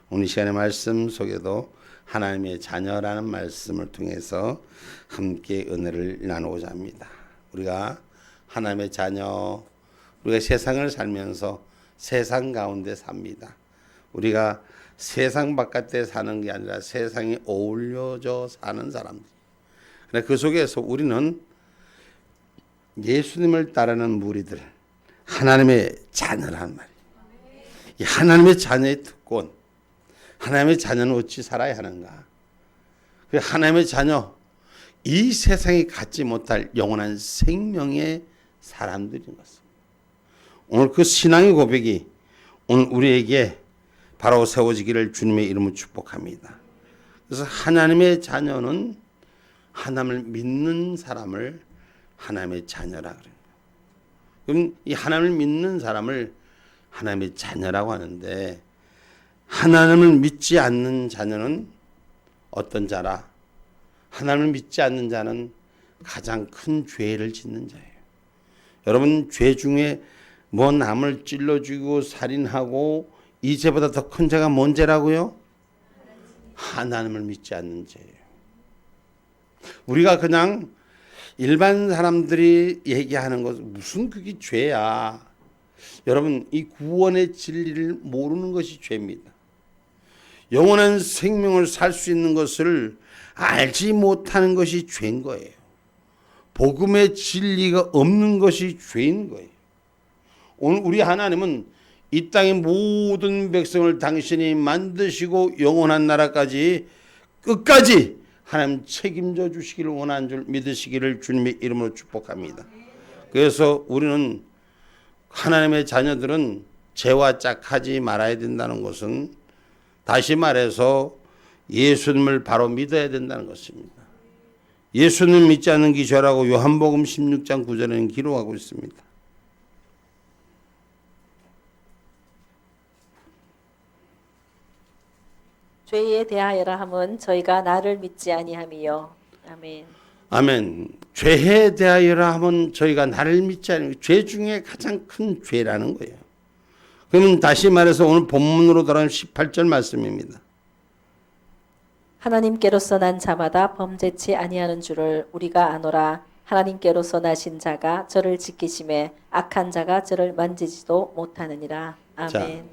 오늘 시간의 말씀 속에도 하나님의 자녀라는 말씀을 통해서 함께 은혜를 나누고자 합니다. 우리가 하나님의 자녀, 우리가 세상을 살면서 세상 가운데 삽니다. 우리가 세상 바깥에 사는 게 아니라 세상에 어울려져 사는 사람들. 그 속에서 우리는 예수님을 따르는 무리들, 하나님의 자녀란 말이에요. 이 하나님의 자녀의 특권, 하나님의 자녀는 어찌 살아야 하는가? 그 하나님의 자녀, 이 세상이 갖지 못할 영원한 생명의 사람들인 것입니다. 오늘 그 신앙의 고백이 오늘 우리에게 바로 세워지기를 주님의 이름으로 축복합니다. 그래서 하나님의 자녀는 하나님을 믿는 사람을 하나님의 자녀라 그래요. 그럼 이 하나님을 믿는 사람을 하나님의 자녀라고 하는데, 하나님을 믿지 않는 자녀는 어떤 자라? 하나님을 믿지 않는 자는 가장 큰 죄를 짓는 자예요. 여러분, 죄 중에 뭐 남을 찔러 죽이고 살인하고 이 죄보다 더 큰 죄가 뭔 죄라고요? 하나님을 믿지 않는 죄예요. 우리가 그냥 일반 사람들이 얘기하는 것, 무슨 그게 죄야. 여러분, 이 구원의 진리를 모르는 것이 죄입니다. 영원한 생명을 살 수 있는 것을 알지 못하는 것이 죄인 거예요. 복음의 진리가 없는 것이 죄인 거예요. 오늘 우리 하나님은 이 땅의 모든 백성을 당신이 만드시고 영원한 나라까지 끝까지 하나님 책임져 주시기를 원하는 줄 믿으시기를 주님의 이름으로 축복합니다. 그래서 우리는 하나님의 자녀들은 죄와 짝하지 말아야 된다는 것은, 다시 말해서 예수님을 바로 믿어야 된다는 것입니다. 예수님 믿지 않는 게 죄라고 요한복음 16장 9절에는 기록하고 있습니다. 죄에 대하여라 함은 저희가 나를 믿지 아니함이요. 아멘. 아멘. 죄에 대하여라 하면 저희가 나를 믿지 않으면, 죄 중에 가장 큰 죄라는 거예요. 그러면 다시 말해서 오늘 본문으로 돌아오면 18절 말씀입니다. 하나님께로서 난 자마다 범죄치 아니하는 줄을 우리가 아노라. 하나님께로서 나신 자가 저를 지키심에 악한 자가 저를 만지지도 못하느니라. 아멘. 자,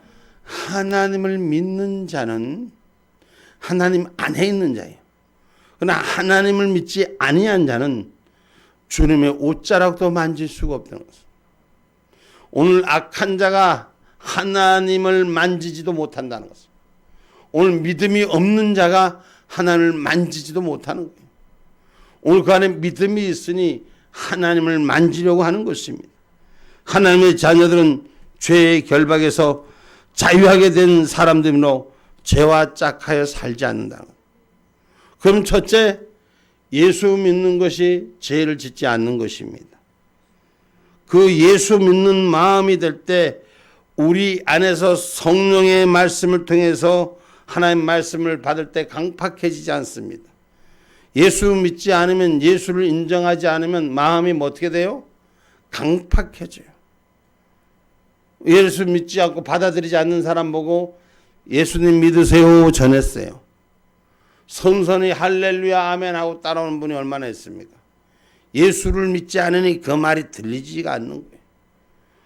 하나님을 믿는 자는 하나님 안에 있는 자예요. 그러나 하나님을 믿지 아니한 자는 주님의 옷자락도 만질 수가 없다는 것입니다. 오늘 악한 자가 하나님을 만지지도 못한다는 것입니다. 오늘 믿음이 없는 자가 하나님을 만지지도 못하는 거예요. 오늘 그 안에 믿음이 있으니 하나님을 만지려고 하는 것입니다. 하나님의 자녀들은 죄의 결박에서 자유하게 된 사람들이므로 죄와 짝하여 살지 않는다. 그럼 첫째, 예수 믿는 것이 죄를 짓지 않는 것입니다. 그 예수 믿는 마음이 될 때 우리 안에서 성령의 말씀을 통해서 하나님의 말씀을 받을 때 강팍해지지 않습니다. 예수 믿지 않으면, 예수를 인정하지 않으면 마음이 어떻게 돼요? 강팍해져요. 예수 믿지 않고 받아들이지 않는 사람 보고 예수님 믿으세요 전했어요. 선선히 할렐루야 아멘 하고 따라오는 분이 얼마나 있습니까? 예수를 믿지 않으니 그 말이 들리지가 않는 거예요.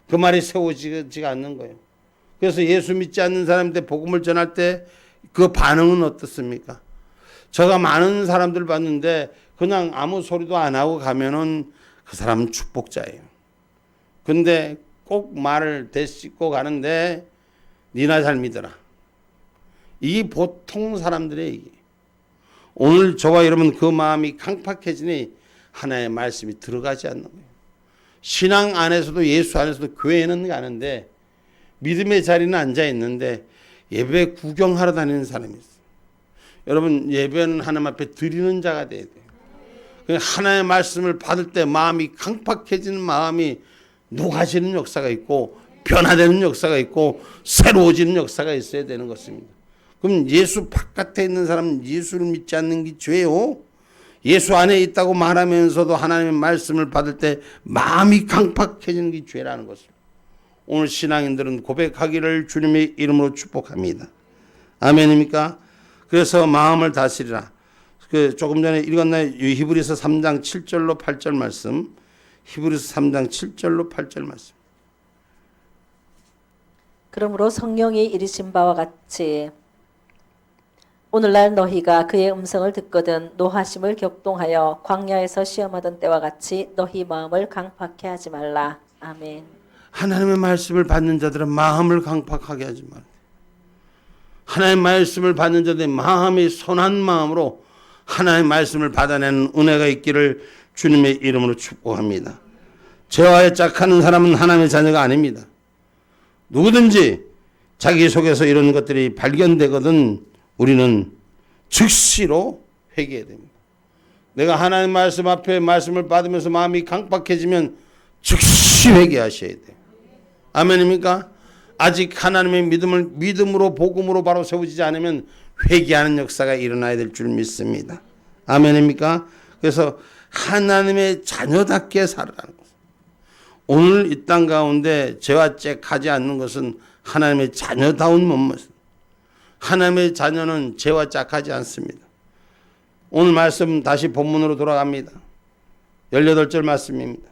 그 말이 세워지지가 않는 거예요. 그래서 예수 믿지 않는 사람한테 복음을 전할 때 그 반응은 어떻습니까? 제가 많은 사람들 봤는데 그냥 아무 소리도 안 하고 가면은 그 사람은 축복자예요. 근데 꼭 말을 되씹고 가는데 니나 잘 믿어라. 이게 보통 사람들의 얘기예요. 오늘 저와 여러분 그 마음이 강팍해지니 하나님의 말씀이 들어가지 않는 거예요. 신앙 안에서도 예수 안에서도 교회는 가는데 믿음의 자리는 앉아 있는데 예배 구경하러 다니는 사람이 있어요. 여러분, 예배는 하나님 앞에 드리는 자가 돼야 돼요. 하나님의 말씀을 받을 때 마음이 강팍해지는 마음이 녹아지는 역사가 있고 변화되는 역사가 있고 새로워지는 역사가 있어야 되는 것입니다. 그럼 예수 바깥에 있는 사람은 예수를 믿지 않는 게 죄요. 예수 안에 있다고 말하면서도 하나님의 말씀을 받을 때 마음이 강팍해지는 게 죄라는 것입니다. 오늘 신앙인들은 고백하기를 주님의 이름으로 축복합니다. 아멘입니까? 그래서 마음을 다스리라. 조금 전에 읽었나요? 히브리서 3장 7절로 8절 말씀. 히브리서 3장 7절로 8절 말씀. 그러므로 성령이 이르신 바와 같이 오늘날 너희가 그의 음성을 듣거든 노하심을 격동하여 광야에서 시험하던 때와 같이 너희 마음을 강팍해 하지 말라. 아멘. 하나님의 말씀을 받는 자들은 마음을 강팍하게 하지 말라. 하나님의 말씀을 받는 자들의 마음이 선한 마음으로 하나님의 말씀을 받아내는 은혜가 있기를 주님의 이름으로 축복합니다. 죄와에 짝하는 사람은 하나님의 자녀가 아닙니다. 누구든지 자기 속에서 이런 것들이 발견되거든 우리는 즉시로 회개해야 됩니다. 내가 하나님 말씀 앞에 말씀을 받으면서 마음이 강박해지면 즉시 회개하셔야 돼요. 아멘입니까? 아직 하나님의 믿음으로 복음으로 바로 세워지지 않으면 회개하는 역사가 일어나야 될 줄 믿습니다. 아멘입니까? 그래서 하나님의 자녀답게 살아가는 것. 오늘 이 땅 가운데 죄와 짝하지 않는 것은 하나님의 자녀다운 모습. 하나님의 자녀는 죄와 짝하지 않습니다. 오늘 말씀 다시 본문으로 돌아갑니다. 18절 말씀입니다.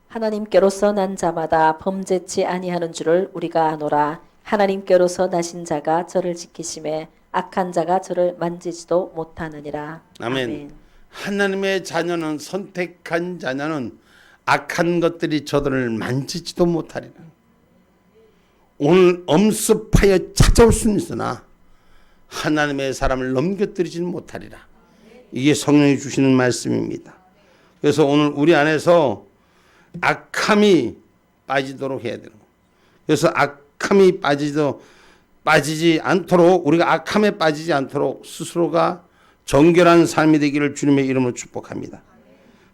하나님께로서 난 자마다 범죄치 아니하는 줄을 우리가 아노라. 하나님께로서 나신 자가 저를 지키심에 악한 자가 저를 만지지도 못하느니라. 아멘. 하나님의 자녀는, 선택한 자녀는 악한 것들이 저들을 만지지도 못하리라. 오늘 엄습하여 찾아올 수는 있으나 하나님의 사람을 넘겨뜨리지는 못하리라. 이게 성령이 주시는 말씀입니다. 그래서 오늘 우리 안에서 악함이 빠지도록 해야 되는 거예요. 그래서 악함이 빠지지 않도록, 우리가 악함에 빠지지 않도록 스스로가 정결한 삶이 되기를 주님의 이름으로 축복합니다.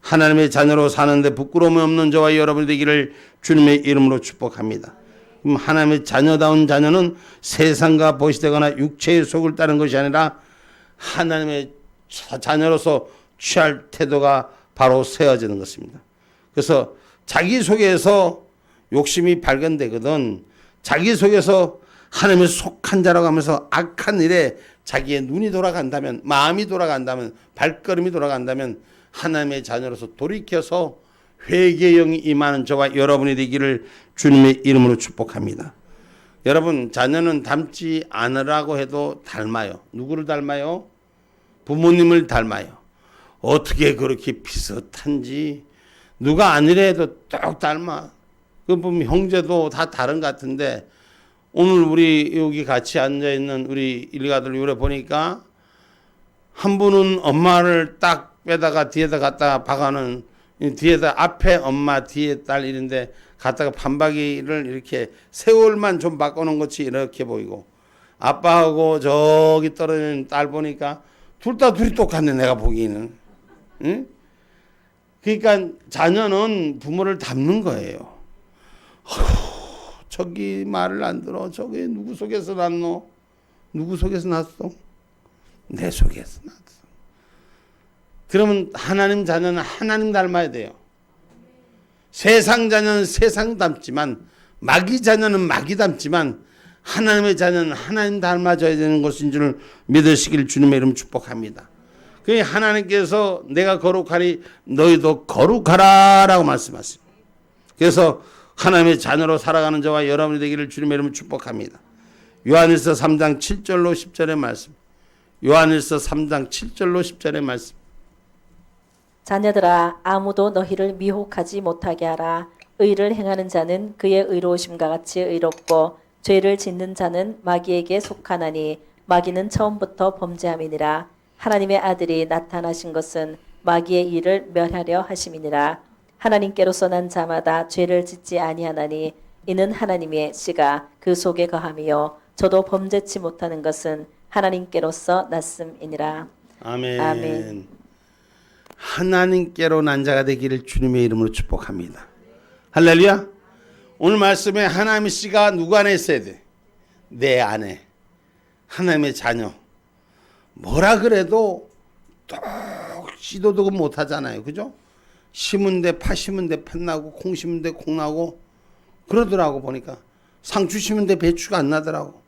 하나님의 자녀로 사는데 부끄러움이 없는 저와 여러분이 되기를 주님의 이름으로 축복합니다. 그럼 하나님의 자녀다운 자녀는 세상과 보시되거나 육체의 속을 따른 것이 아니라 하나님의 자녀로서 취할 태도가 바로 세워지는 것입니다. 그래서 자기 속에서 욕심이 발견되거든 자기 속에서 하나님의 속한 자라고 하면서 악한 일에 자기의 눈이 돌아간다면, 마음이 돌아간다면, 발걸음이 돌아간다면 하나님의 자녀로서 돌이켜서 회개의 영이 임하는 저와 여러분이 되기를 주님의 이름으로 축복합니다. 여러분, 자녀는 닮지 않으라고 해도 닮아요. 누구를 닮아요? 부모님을 닮아요. 어떻게 그렇게 비슷한지, 누가 아니라 해도 똑 닮아. 그 보면 형제도 다 다른 것 같은데 오늘 우리 여기 같이 앉아있는 우리 일가들 요래 보니까 한 분은 엄마를 딱 빼다가 뒤에다 갖다가 박아는, 뒤에다 앞에 엄마 뒤에 딸 이런데 갖다가 반박이를 이렇게 세월만 좀 바꿔놓은 것이 이렇게 보이고, 아빠하고 저기 떨어지는 딸 보니까 둘이 똑같네 내가 보기에는. 응? 그러니까 자녀는 부모를 닮는 거예요. 저기 말을 안 들어. 저게 누구 속에서 났노? 누구 속에서 났어? 내 속에서 났어. 그러면 하나님 자녀는 하나님 닮아야 돼요. 세상 자녀는 세상 닮지만, 마귀 자녀는 마귀 닮지만, 하나님의 자녀는 하나님 닮아져야 되는 것인 줄 믿으시길 주님의 이름 축복합니다. 그 하나님께서 내가 거룩하니 너희도 거룩하라 라고 말씀하십니다. 그래서 하나님의 자녀로 살아가는 저와 여러분이 되기를 주님의 이름으로 축복합니다. 요한일서 3장 7절로 10절의 말씀. 요한일서 3장 7절로 10절의 말씀. 자녀들아, 아무도 너희를 미혹하지 못하게 하라. 의를 행하는 자는 그의 의로우심과 같이 의롭고 죄를 짓는 자는 마귀에게 속하나니 마귀는 처음부터 범죄함이니라. 하나님의 아들이 나타나신 것은 마귀의 일을 멸하려 하심이니라. 하나님께로서 난 자마다 죄를 짓지 아니하나니 이는 하나님의 씨가 그 속에 거함이요 저도 범죄치 못하는 것은 하나님께로서 났음이니라. 아멘. 아멘. 하나님께로 난 자가 되기를 주님의 이름으로 축복합니다. 할렐루야. 오늘 말씀에 하나님의 씨가 누구 안에 있어야 돼? 내 안에. 하나님의 자녀. 뭐라 그래도 똑 씨도도 못하잖아요. 그죠? 심은 데 파 심은 데 팥 나고 콩 심은 데 콩 나고 그러더라고. 보니까 상추 심은 데 배추가 안 나더라고.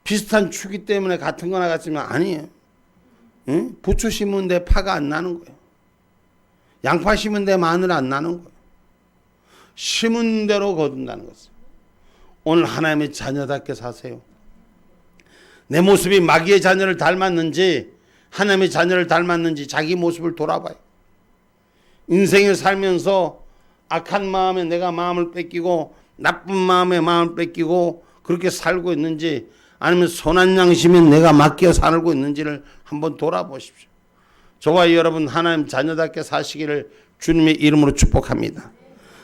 비슷한 추기 때문에 같은 거나 같지만 아니에요. 응? 부추 심은데 파가 안 나는 거예요. 양파 심은데 마늘 안 나는 거예요. 심은 대로 거둔다는 것을. 오늘 하나님의 자녀답게 사세요. 내 모습이 마귀의 자녀를 닮았는지 하나님의 자녀를 닮았는지 자기 모습을 돌아봐요. 인생을 살면서 악한 마음에 내가 마음을 뺏기고 나쁜 마음에 마음을 뺏기고 그렇게 살고 있는지 아니면 선한 양심에 내가 맡겨 살고 있는지를 한번 돌아보십시오. 저와 여러분 하나님 자녀답게 사시기를 주님의 이름으로 축복합니다.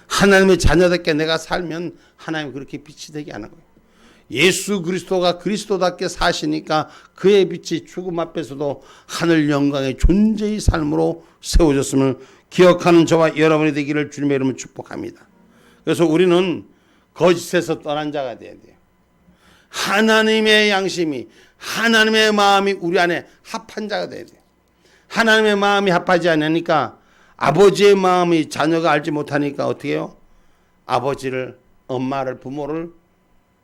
하나님의 자녀답게 내가 살면 하나님 그렇게 빛이 되게 하는 거예요. 예수 그리스도가 그리스도답게 사시니까 그의 빛이 죽음 앞에서도 하늘 영광의 존재의 삶으로 세워졌음을 기억하는 저와 여러분이 되기를 주님의 이름으로 축복합니다. 그래서 우리는 거짓에서 떠난 자가 돼야 돼요. 하나님의 양심이 하나님의 마음이 우리 안에 합한 자가 돼야 돼요. 하나님의 마음이 합하지 않으니까 아버지의 마음이 자녀가 알지 못하니까 어떻게 해요? 아버지를 엄마를 부모를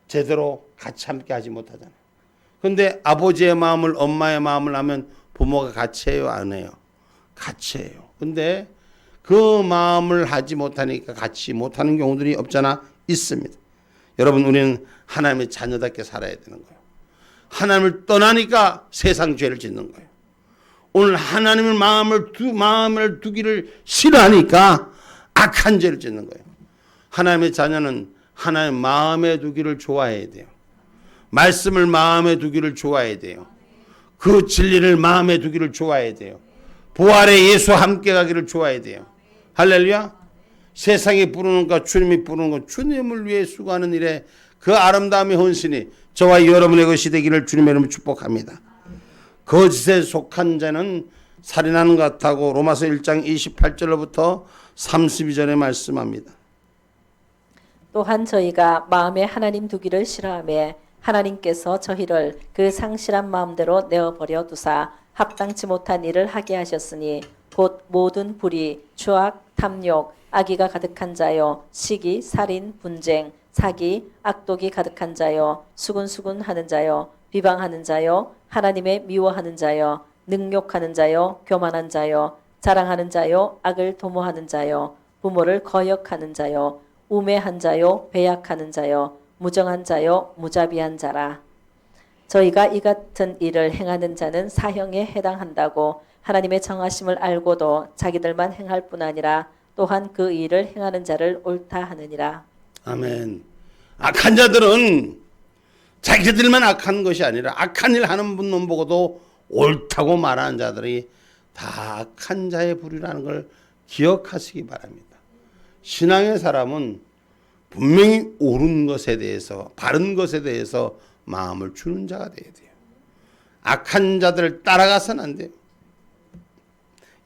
제대로 같이 함께 하지 못하잖아요. 그런데 아버지의 마음을 엄마의 마음을 하면 부모가 같이 해요 안 해요? 같이 해요. 근데 그 마음을 하지 못하니까 같이 못하는 경우들이 없잖아 있습니다. 여러분 우리는 하나님의 자녀답게 살아야 되는 거예요. 하나님을 떠나니까 세상 죄를 짓는 거예요. 오늘 하나님의 마음을 두기를 싫어하니까 악한 죄를 짓는 거예요. 하나님의 자녀는 하나님 마음에 두기를 좋아해야 돼요. 말씀을 마음에 두기를 좋아해야 돼요. 그 진리를 마음에 두기를 좋아해야 돼요. 부활의 예수 함께 가기를 좋아해야 돼요. 할렐루야. 세상이 부르는 것 주님이 부르는 것 주님을 위해 수고하는 일에 그 아름다움의 헌신이 저와 여러분의 것이 되기를 주님의 이름으로 축복합니다. 거짓에 속한 자는 살인하는 것 같다고 로마서 1장 28절로부터 32절에 말씀합니다. 또한 저희가 마음에 하나님 두기를 싫어하며 하나님께서 저희를 그 상실한 마음대로 내어버려 두사 합당치 못한 일을 하게 하셨으니 곧 모든 불의, 추악, 탐욕, 악의가 가득한 자요, 시기, 살인, 분쟁, 사기, 악독이 가득한 자요, 수군수군하는 자요, 비방하는 자요, 하나님의 미워하는 자요, 능욕하는 자요, 교만한 자요, 자랑하는 자요, 악을 도모하는 자요, 부모를 거역하는 자요, 우매한 자요, 배약하는 자요, 무정한 자요, 무자비한 자라. 저희가 이 같은 일을 행하는 자는 사형에 해당한다고 하나님의 정하심을 알고도 자기들만 행할 뿐 아니라 또한 그 일을 행하는 자를 옳다 하느니라. 아멘. 악한 자들은 자기들만 악한 것이 아니라 악한 일 하는 분 보고도 옳다고 말하는 자들이 다 악한 자의 불이라는 걸 기억하시기 바랍니다. 신앙의 사람은 분명히 옳은 것에 대해서 바른 것에 대해서 마음을 주는 자가 돼야 돼요. 악한 자들을 따라가서는 안 돼요.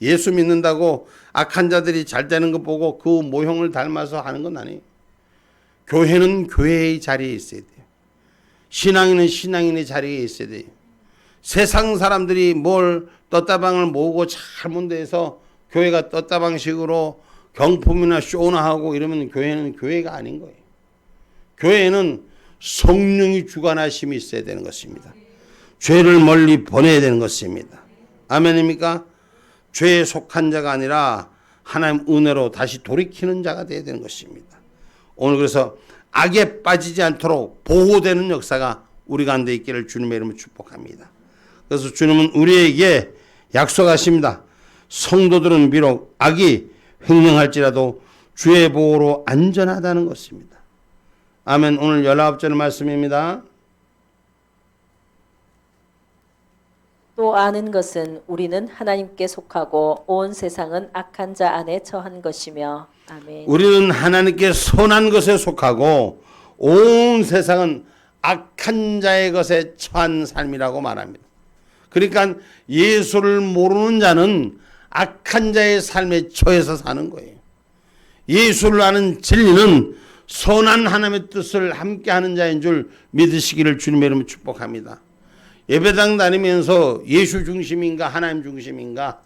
예수 믿는다고 악한 자들이 잘 되는 거 보고 그 모형을 닮아서 하는 건 아니에요. 교회는 교회의 자리에 있어야 돼요. 신앙인은 신앙인의 자리에 있어야 돼요. 세상 사람들이 뭘 떴다방을 모으고 잘못돼서 교회가 떴다방식으로 경품이나 쇼나 하고 이러면 교회는 교회가 아닌 거예요. 교회는 성령이 주관하심이 있어야 되는 것입니다. 죄를 멀리 보내야 되는 것입니다. 아멘입니까? 죄에 속한 자가 아니라 하나님 은혜로 다시 돌이키는 자가 되어야 되는 것입니다. 오늘 그래서 악에 빠지지 않도록 보호되는 역사가 우리 가운데 있기를 주님의 이름으로 축복합니다. 그래서 주님은 우리에게 약속하십니다. 성도들은 비록 악이 횡령할지라도 주의 보호로 안전하다는 것입니다. 아멘. 오늘 19절 말씀입니다. 또 아는 것은 우리는 하나님께 속하고 온 세상은 악한 자 안에 처한 것이며. 아멘. 우리는 하나님께 선한 것에 속하고 온 세상은 악한 자의 것에 처한 삶이라고 말합니다. 그러니까 예수를 모르는 자는 악한 자의 삶에 처해서 사는 거예요. 예수를 아는 진리는 선한 하나님의 뜻을 함께하는 자인 줄 믿으시기를 주님의 이름으로 축복합니다. 예배당 다니면서 예수 중심인가 하나님 중심인가,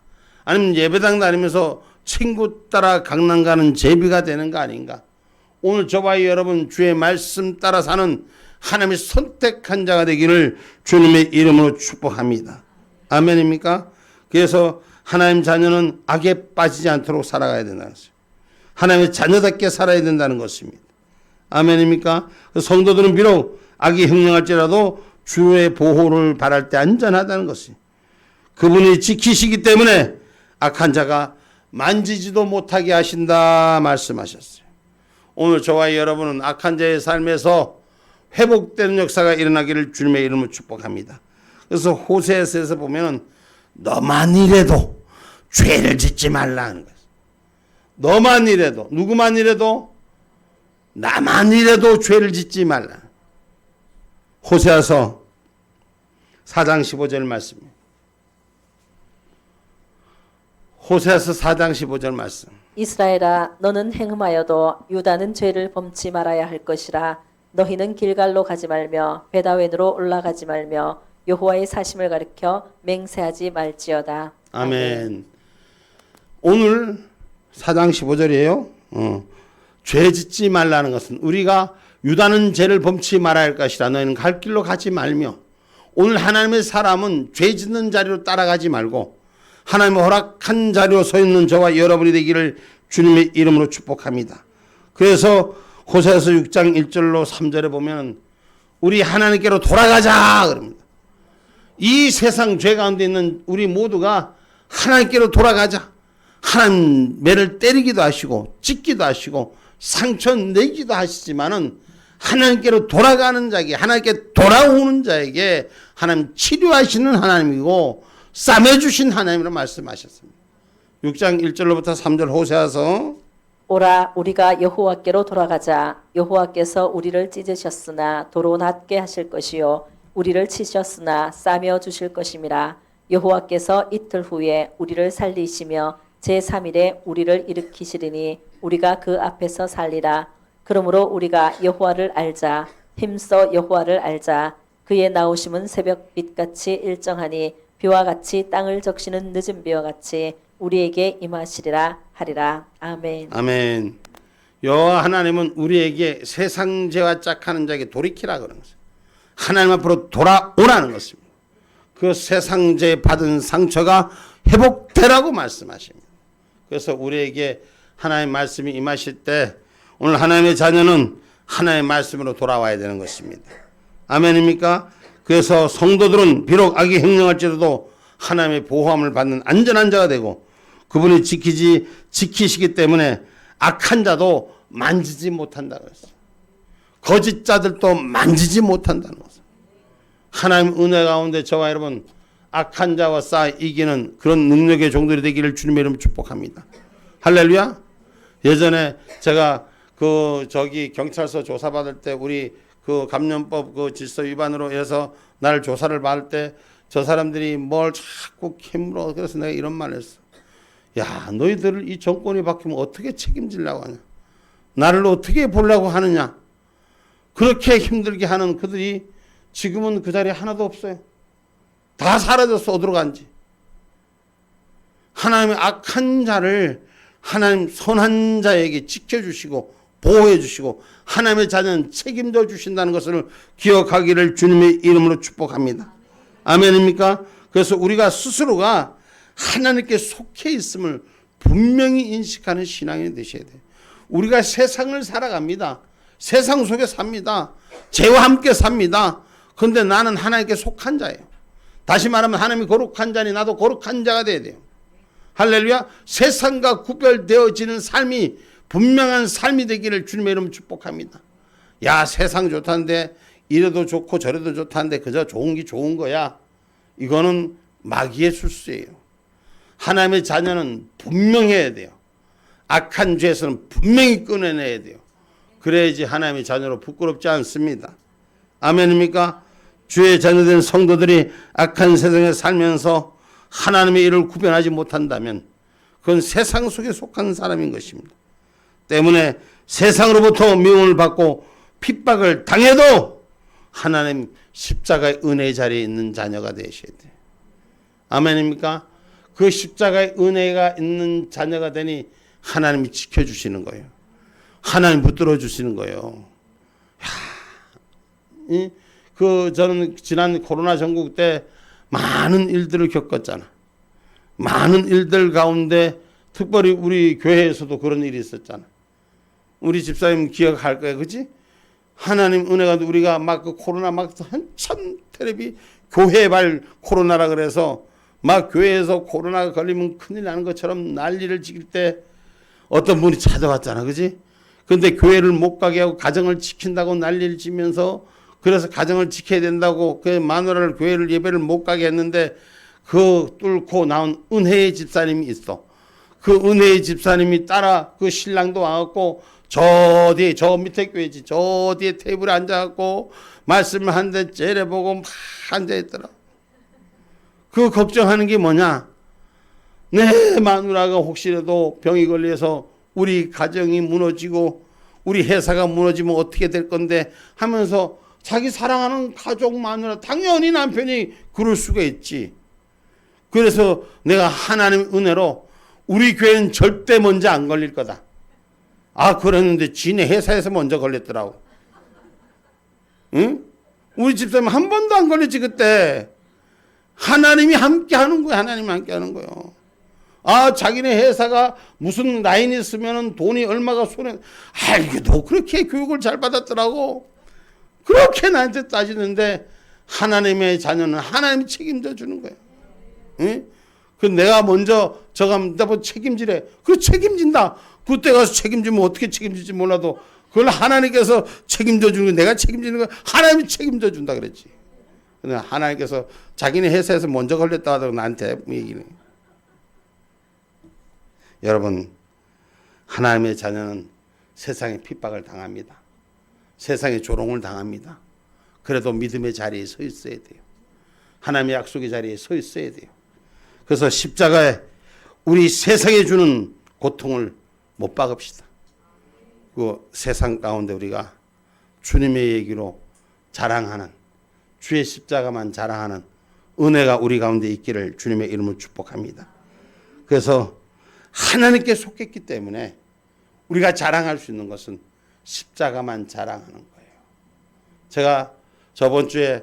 아니면 예배당 다니면서 친구 따라 강남 가는 제비가 되는 거 아닌가. 오늘 저와 여러분 주의 말씀 따라 사는 하나님이 선택한 자가 되기를 주님의 이름으로 축복합니다. 아멘입니까? 그래서 하나님 자녀는 악에 빠지지 않도록 살아가야 된다는 것이죠. 하나님의 자녀답게 살아야 된다는 것입니다. 아멘입니까? 성도들은 비록 악이 형령할지라도 주의 보호를 바랄 때 안전하다는 것이, 그분이 지키시기 때문에 악한 자가 만지지도 못하게 하신다 말씀하셨어요. 오늘 저와 여러분은 악한 자의 삶에서 회복되는 역사가 일어나기를 주님의 이름으로 축복합니다. 그래서 호세아서에서 보면은 너만 이래도 죄를 짓지 말라는 거예요. 너만 이래도, 누구만 이래도, 나만 이래도 죄를 짓지 말라. 호세아서 4장 15절 말씀입니다. 호세아서 4장 15절 말씀. 이스라엘아 너는 행음하여도 유다는 죄를 범치 말아야 할 것이라. 너희는 길갈로 가지 말며 베다웬으로 올라가지 말며 여호와의 사심을 가리켜 맹세하지 말지어다. 아멘. 오늘 4장 15절이에요. 죄 짓지 말라는 것은 우리가 유다는 죄를 범치 말아야 할 것이라. 너희는 갈 길로 가지 말며. 오늘 하나님의 사람은 죄 짓는 자리로 따라가지 말고 하나님의 허락한 자리로 서 있는 저와 여러분이 되기를 주님의 이름으로 축복합니다. 그래서 호세아서 6장 1절로 3절에 보면 우리 하나님께로 돌아가자 그럽니다. 이 세상 죄 가운데 있는 우리 모두가 하나님께로 돌아가자. 하나님 매를 때리기도 하시고 찢기도 하시고 상처 내기도 하시지만은 하나님께로 돌아가는 자에게, 하나님께 돌아오는 자에게 하나님 치료하시는 하나님이고 싸매주신 하나님으로 말씀하셨습니다. 6장 1절로부터 3절 호세아서. 오라 우리가 여호와께로 돌아가자. 여호와께서 우리를 찢으셨으나 도로 낫게 하실 것이요 우리를 치셨으나 싸며 주실 것임이라. 여호와께서 이틀 후에 우리를 살리시며 제3일에 우리를 일으키시리니 우리가 그 앞에서 살리라. 그러므로 우리가 여호와를 알자. 힘써 여호와를 알자. 그의 나오심은 새벽빛같이 일정하니 비와 같이 땅을 적시는 늦은 비와 같이 우리에게 임하시리라 하리라. 아멘. 아멘. 여호와 하나님은 우리에게 세상 죄와 짝하는 자에게 돌이키라 그러는 것입니다. 하나님 앞으로 돌아오라는 것입니다. 그 세상 죄 받은 상처가 회복되라고 말씀하십니다. 그래서 우리에게 하나님의 말씀이 임하실 때 오늘 하나님의 자녀는 하나님의 말씀으로 돌아와야 되는 것입니다. 아멘입니까? 그래서 성도들은 비록 악이 행령할지라도 하나님의 보호함을 받는 안전한 자가 되고 그분이 지키시기 때문에 악한 자도 만지지 못한다고 했어요. 거짓 자들도 만지지 못한다는 것을. 하나님 은혜 가운데 저와 여러분 악한 자와 싸워 이기는 그런 능력의 종들이 되기를 주님의 이름으로 축복합니다. 할렐루야. 예전에 제가 경찰서 조사받을 때 우리 감염법 질서 위반으로 해서 나를 조사를 받을 때 저 사람들이 뭘 자꾸 캐물어. 그래서 내가 이런 말을 했어. 야, 너희들을 이 정권이 바뀌면 어떻게 책임지려고 하냐. 나를 어떻게 보려고 하느냐. 그렇게 힘들게 하는 그들이 지금은 그 자리에 하나도 없어요. 다 사라졌어. 어디로 간지. 하나님의 악한 자를 하나님 선한 자에게 지켜주시고 보호해주시고 하나님의 자녀는 책임져 주신다는 것을 기억하기를 주님의 이름으로 축복합니다. 아멘입니까? 그래서 우리가 스스로가 하나님께 속해 있음을 분명히 인식하는 신앙이 되셔야 돼요. 우리가 세상을 살아갑니다. 세상 속에 삽니다. 죄와 함께 삽니다. 그런데 나는 하나님께 속한 자예요. 다시 말하면 하나님이 거룩한 자니 나도 거룩한 자가 돼야 돼요. 할렐루야. 세상과 구별되어지는 삶이 분명한 삶이 되기를 주님의 이름으로 축복합니다. 야, 세상 좋다는데 이래도 좋고 저래도 좋다는데 그저 좋은 게 좋은 거야. 이거는 마귀의 술수예요. 하나님의 자녀는 분명해야 돼요. 악한 죄에서는 분명히 끊어내야 돼요. 그래야지 하나님의 자녀로 부끄럽지 않습니다. 아멘입니까? 주의 자녀된 성도들이 악한 세상에 살면서 하나님의 일을 구별하지 못한다면 그건 세상 속에 속한 사람인 것입니다. 때문에 세상으로부터 미움을 받고 핍박을 당해도 하나님 십자가의 은혜의 자리에 있는 자녀가 되셔야 돼요. 아멘입니까? 그 십자가의 은혜가 있는 자녀가 되니 하나님이 지켜주시는 거예요. 하나님 붙들어 주시는 거예요. 저는 지난 코로나 전국 때 많은 일들을 겪었잖아. 많은 일들 가운데 특별히 우리 교회에서도 그런 일이 있었잖아. 우리 집사님 기억할 거야, 그지? 하나님 은혜가 우리가 막 그 코로나 막 한참 텔레비 교회발 코로나라 그래서 막 교회에서 코로나가 걸리면 큰일 나는 것처럼 난리를 지킬 때 어떤 분이 찾아왔잖아, 그지? 근데 교회를 못 가게 하고 가정을 지킨다고 난리를 치면서 그래서 가정을 지켜야 된다고 그 마누라를 교회를 예배를 못 가게 했는데 그 뚫고 나온 은혜의 집사님이 있어. 그 은혜의 집사님이 따라 그 신랑도 와갖고 저 뒤에 저 밑에 교회지 저 뒤에 테이블에 앉아갖고 말씀을 하는데 째려보고 막 앉아있더라. 그 걱정하는 게 뭐냐? 내 마누라가 혹시라도 병이 걸려서 우리 가정이 무너지고 우리 회사가 무너지면 어떻게 될 건데 하면서 자기 사랑하는 가족 마누라 당연히 남편이 그럴 수가 있지. 그래서 내가 하나님 은혜로 우리 교회는 절대 먼저 안 걸릴 거다. 아 그랬는데 지네 회사에서 먼저 걸렸더라고. 응? 우리 집사님 한 번도 안 걸렸지 그때. 하나님이 함께 하는 거야. 하나님이 함께 하는 거예요. 아 자기네 회사가 무슨 라인이 있으면 돈이 얼마가 손에 아이고 너 그렇게 교육을 잘 받았더라고. 그렇게 나한테 따지는데 하나님의 자녀는 하나님이 책임져 주는 거예요. 응? 그 내가 먼저 저가 뭐 책임지래. 그 책임진다. 그때 가서 책임지면 어떻게 책임질지 몰라도 그걸 하나님께서 책임져 주는 거 내가 책임지는 거 하나님이 책임져 준다 그랬지. 근데 하나님께서 자기네 회사에서 먼저 걸렸다 하다고 나한테 얘기는. 여러분 하나님의 자녀는 세상의 핍박을 당합니다. 세상의 조롱을 당합니다. 그래도 믿음의 자리에 서 있어야 돼요. 하나님의 약속의 자리에 서 있어야 돼요. 그래서 십자가에 우리 세상에 주는 고통을 못 박읍시다. 그 세상 가운데 우리가 주님의 얘기로 자랑하는 주의 십자가만 자랑하는 은혜가 우리 가운데 있기를 주님의 이름으로 축복합니다. 그래서 하나님께 속했기 때문에 우리가 자랑할 수 있는 것은 십자가만 자랑하는 거예요. 제가 저번 주에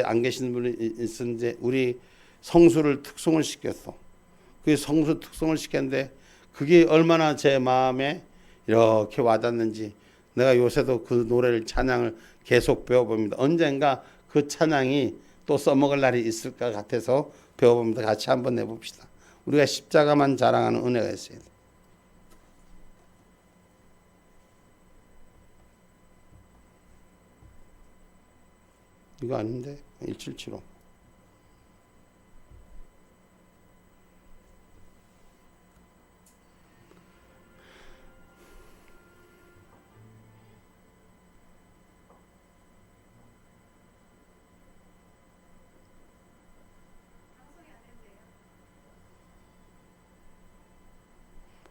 안 계신 분이 있었는데 우리 성수를 특송을 시켰어. 그 성수 특송을 시켰는데 그게 얼마나 제 마음에 이렇게 와닿는지 내가 요새도 그 노래를 찬양을 계속 배워봅니다. 언젠가 그 찬양이 또 써먹을 날이 있을 것 같아서 배워봅니다. 같이 한번 내봅시다. 우리가 십자가만 자랑하는 은혜가 있어야 돼. 이거 아닌데 1775.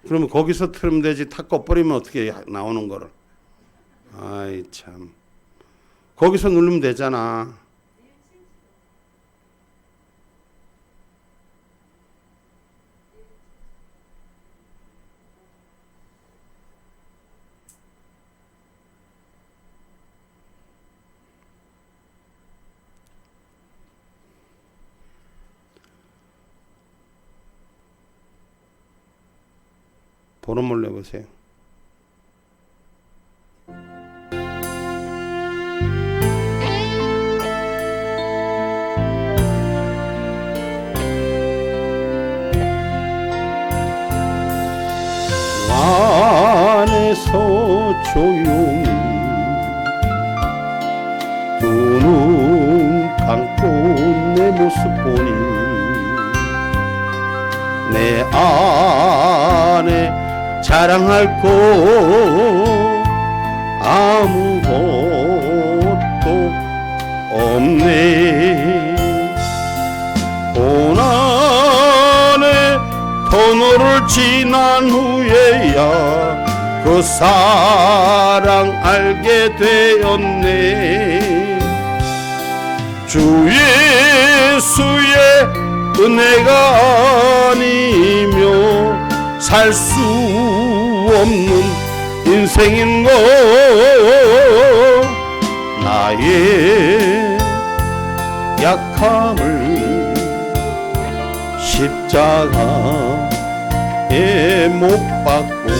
그러면 거기서 틀으면 되지. 탁 꺼버리면 어떻게 나오는 거를. 아이 참. 거기서 누르면 되잖아. 보름을 내보세요. 안에서 조용히 두 눈 감고 내 모습 보니 내 안에 자랑할 것 아무것도 없네. 고난의 터널을 지난 후에야 그 사랑 알게 되었네. 주 예수의 은혜가 아니며 살 수 없는 인생인 것 나의 약함을 십자가에 못 박고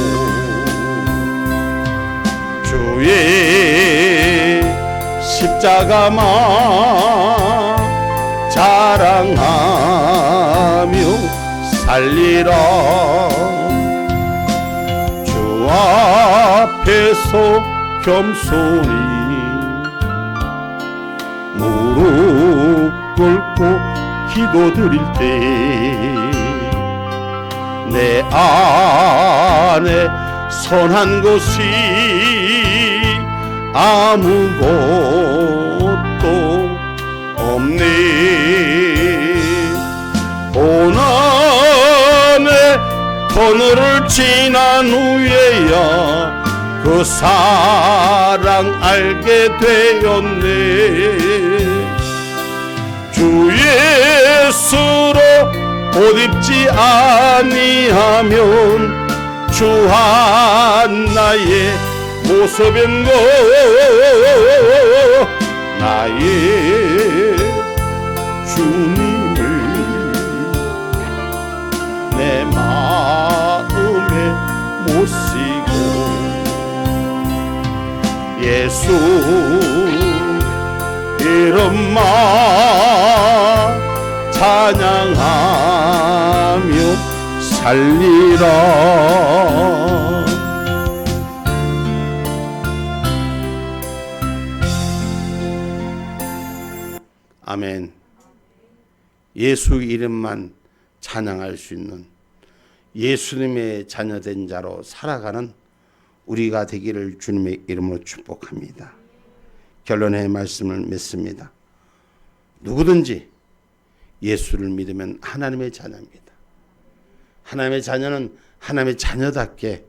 주의 십자가만 자랑하며 살리라. 주 앞에서 겸손히 무릎 꿇고 기도드릴 때 내 안에 선한 것이 아무것도 없네. 고난의 터널을 지난 후에야 그 사랑 알게 되었네. 주 예수로 옷 입지 아니하면 주 하나의 모습인 것. 나의 주님을 내 마음에 모시고 예수 이름만 찬양하며 살리라. 아멘. 예수 이름만 찬양할 수 있는 예수님의 자녀된 자로 살아가는 우리가 되기를 주님의 이름으로 축복합니다. 결론의 말씀을 맺습니다. 누구든지 예수를 믿으면 하나님의 자녀입니다. 하나님의 자녀는 하나님의 자녀답게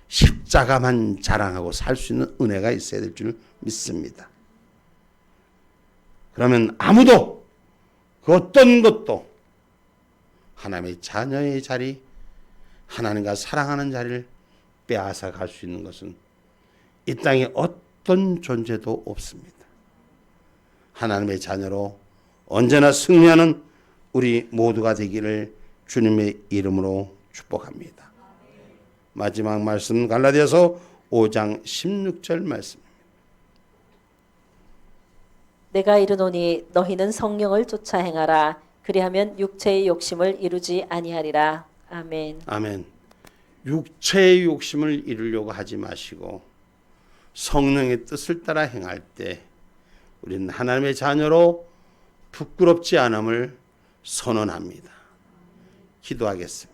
십자가만 자랑하고 살 수 있는 은혜가 있어야 될 줄 믿습니다. 그러면 아무도 그 어떤 것도 하나님의 자녀의 자리, 하나님과 사랑하는 자리를 빼앗아 갈 수 있는 것은 이 땅에 어떤 존재도 없습니다. 하나님의 자녀로 언제나 승리하는 우리 모두가 되기를 주님의 이름으로 축복합니다. 마지막 말씀 갈라디아서 5장 16절 말씀. 내가 이르노니 너희는 성령을 쫓아 행하라. 그리하면 육체의 욕심을 이루지 아니하리라. 아멘. 아멘. 육체의 욕심을 이루려고 하지 마시고 성령의 뜻을 따라 행할 때 우리는 하나님의 자녀로 부끄럽지 않음을 선언합니다. 기도하겠습니다.